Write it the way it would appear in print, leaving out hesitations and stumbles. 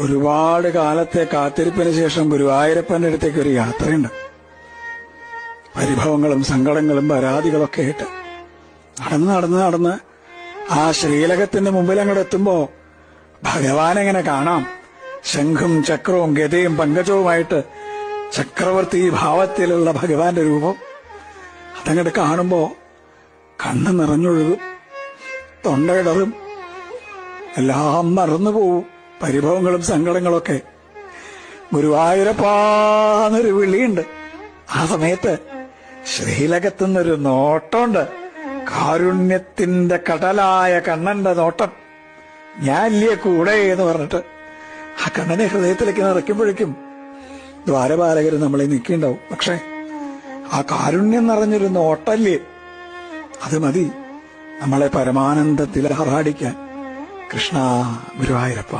ഒരുപാട് കാലത്തെ കാത്തിരിപ്പിന് ശേഷം ഗുരുവായൂരപ്പന്റെ അടുത്തേക്ക് ഒരു യാത്രയുണ്ട്. പരിഭവങ്ങളും സങ്കടങ്ങളും പരാതികളൊക്കെ ആയിട്ട് നടന്ന് ആ ശ്രീലകത്തിന്റെ മുമ്പിൽ അങ്ങോട്ട് എത്തുമ്പോ ഭഗവാനെങ്ങനെ കാണാം. ശംഖും ചക്രവും ഗദയും പങ്കജവുമായിട്ട് ചക്രവർത്തി ഭാവത്തിലുള്ള ഭഗവാന്റെ രൂപം അതങ്ങോട്ട് കാണുമ്പോ കണ്ണ് നിറഞ്ഞൊഴുകും, തൊണ്ടയിടറും, എല്ലാം മറന്നുപോവും. പരിഭവങ്ങളും സങ്കടങ്ങളൊക്കെ. ഗുരുവായൂരപ്പാന്നൊരു വിളിയുണ്ട്. ആ സമയത്ത് ശ്രീലകത്തുനിന്നൊരു നോട്ടമുണ്ട്. കാരുണ്യത്തിന്റെ കടലായ കണ്ണന്റെ നോട്ടം. ഞാനില്ലേ കൂടെ എന്ന് പറഞ്ഞിട്ട് ആ കണ്ണനെ ഹൃദയത്തിലേക്ക് നിറയ്ക്കുമ്പോഴേക്കും ദ്വാരപാലകർ നമ്മളെ നിൽക്കിണ്ടാവും. പക്ഷെ ആ കാരുണ്യം നിറഞ്ഞൊരു നോട്ടല്ലേ, അത് മതി നമ്മളെ പരമാനന്ദത്തിൽ ആറാടിക്കാൻ. കൃഷ്ണ ഗുരുവായൂരപ്പ.